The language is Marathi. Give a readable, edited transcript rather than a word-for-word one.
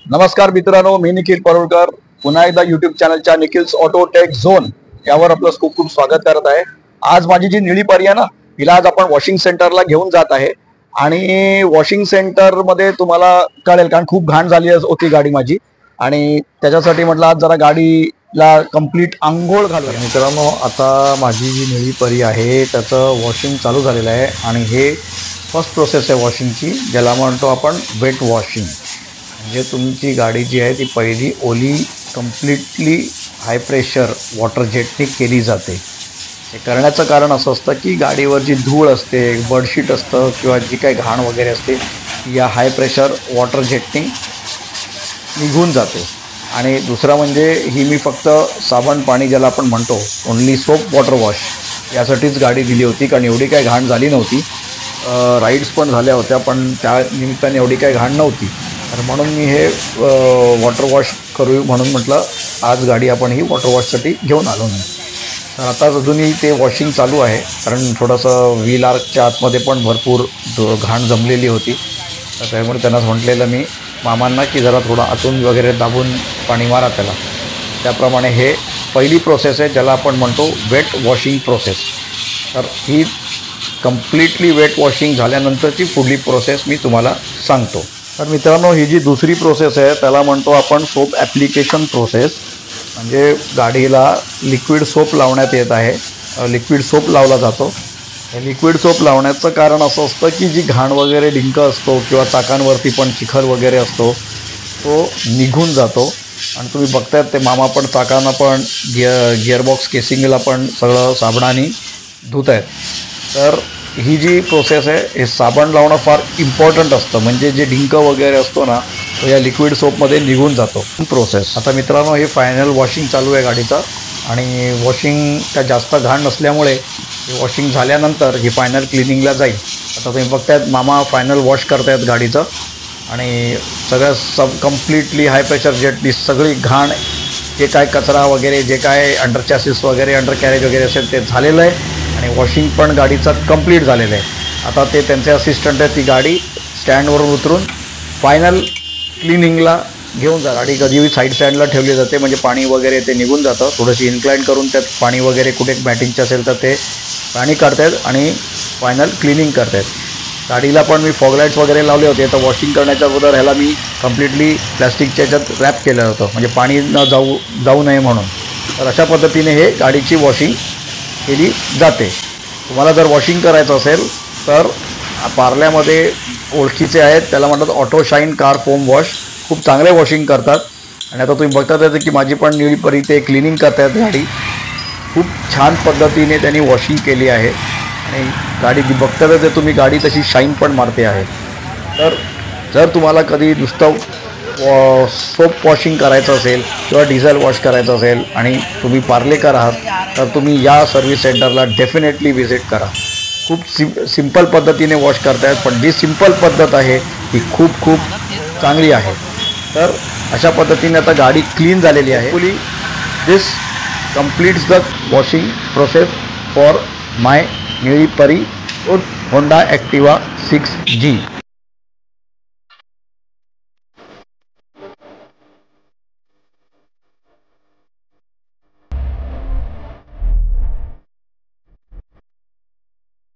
नमस्कार मित्रांनो, मी निखिल परुळकर पुन्हा एकदा यूट्यूब चॅनलच्या निखिल्स ऑटो टेक झोन यावर आपलं खूप खूप स्वागत करत आहे। आज माझी जी निळी परी आहे ना, तिला आज आपण वॉशिंग सेंटरला घेऊन जात आहे आणि वॉशिंग सेंटर मध्ये तुम्हाला कळेल कारण खूप घाण झाली होती गाडी माझी आणि त्याच्यासाठी म्हटलं आज जरा गाडीला कंप्लीट अंघोळ घालूया। मित्रांनो, आता माझी जी निळी परी आहे त्याचं वॉशिंग चालू झालेलं आहे आणि हे फर्स्ट प्रोसेस आहे वॉशिंगची, ज्याला म्हणतो आपण वेट वॉशिंग। म्हणजे तुमची गाडी जी आहे ती पहिली ओली कम्प्लिटली हाय प्रेशर वॉटर जेटने केली जाते। हे करण्याचं कारण असं असतं की गाडीवर जी धूळ असते, बडशीट असतं किंवा जी काही घाण वगैरे असते या हाय प्रेशर वॉटर जेटने निघून जाते। आणि दुसरं म्हणजे ही मी फक्त साबण पाणी ज्याला आपण म्हणतो ओनली सोप वॉटर वॉश यासाठीच गाडी दिली होती, कारण एवढी काही घाण झाली नव्हती। राईड्स पण झाल्या होत्या पण त्या निमित्ताने एवढी काही घाण नव्हती, तर म्हणून मी हे वॉटर वॉश करू म्हणून म्हटलं आज गाडी आपण ही वॉटर वॉशसाठी घेऊन आलो नाही। तर आता अजूनही ते वॉशिंग चालू आहे, कारण थोडंसं व्हील आर्कच्या आतमध्ये पण भरपूर घाण जमलेली होती। तर त्यामुळे त्यांना म्हटलेलं मी मामांना की जरा थोडं आतून वगैरे दाबून पाणी मारा त्याला। त्याप्रमाणे हे पहिली प्रोसेस आहे ज्याला आपण म्हणतो वेट वॉशिंग प्रोसेस। तर ही कंप्लीटली वेट वॉशिंग झाल्यानंतरची पुढली प्रोसेस मी तुम्हाला सांगतो। तर मित्रांनो, ही जी दुसरी प्रोसेस आहे त्याला म्हणतो आपण सोप ॲप्लिकेशन प्रोसेस। म्हणजे गाडीला लिक्विड सोप लावण्यात येत आहे, लिक्विड सोप लावला जातो। हे लिक्विड सोप लावण्याचं कारण असं असतं की जी घाण वगैरे डिंक असतो किंवा चाकांवरती पण चिखल वगैरे असतो तो निघून जातो। आणि तुम्ही बघतायत ते मामा पण चाकांना पण गिअरबॉक्स केसिंगला पण सगळं साबणाने धुत आहेत। तर ही जी प्रोसेस आहे हे साबण लावणं फार इम्पॉर्टंट असतं, म्हणजे जे डिंक वगैरे असतो ना तो या लिक्विड सोपमध्ये निघून जातो प्रोसेस। आता मित्रांनो, हे फायनल वॉशिंग चालू आहे गाडीचं आणि वॉशिंग त्या जास्त घाण नसल्यामुळे वॉशिंग झाल्यानंतर ही फायनल क्लिनिंगला जाईल। आता तुम्ही बघतायत मामा फायनल वॉश करतायत गाडीचं आणि सगळं कम्प्लिटली हाय प्रेशर जेटनी सगळी घाण जे काय कचरा वगैरे जे काय अंडर चॅसिस वगैरे अंडर कॅरेज वगैरे असेल ते झालेलं आहे आणि वॉशिंग पण गाडीचं कंप्लीट झालेलं आहे। आता ते त्यांचे असिस्टंट आहे ती गाडी स्टँडवरून उतरून फायनल क्लिनिंगला घेऊन जा। गाडी कधीही साईड स्टँडला ठेवली जाते म्हणजे पाणी वगैरे ते निघून जातं। थोडंशी इन्क्लाइन करून त्यात पाणी वगैरे कुठे मॅटिंगचं असेल तर ते पाणी काढतायत आणि फायनल क्लिनिंग करतायत। गाडीला पण मी फॉगलाईट्स वगैरे लावले होते, तर वॉशिंग करण्याच्या अगोदर ह्याला मी कंप्लिटली प्लॅस्टिकच्या ह्याच्यात रॅप केलं होतं म्हणजे पाणी न जाऊ नये म्हणून। तर अशा पद्धतीने हे गाडीची वॉशिंग केली जाते। तुम्हाला जर वॉशिंग करायचं असेल तर पार्ल्यामध्ये ओळखीचे आहेत, त्याला म्हणतात auto shine car foam wash, खूप चांगले वॉशिंग करतात। आणि आता तुम्ही बघतात आहे की माझी पण निळी परी ते क्लिनिंग करतायत गाडी, खूप छान पद्धतीने त्यांनी वॉशिंग केली आहे आणि गाडी जी बघतात ते तुम्ही गाडी तशी शाईन पण मारते आहे। तर जर तुम्हाला कधी नुसतं सोप वॉशिंग करायचं असेल किंवा डिझेल वॉश करायचं असेल आणि तुम्ही पार्लेकर आहात तर तुम्ही या सर्व्हिस सेंटरला डेफिनेटली व्हिजिट करा। खूप सिंपल पद्धतीने वॉश करतायत, पण जी सिंपल पद्धत आहे ती खूप खूप चांगली आहे। तर अशा पद्धतीने आता गाडी क्लीन झालेली आहे। Fully this completes the washing process for my निळी परी होंडा ॲक्टिवा 6G।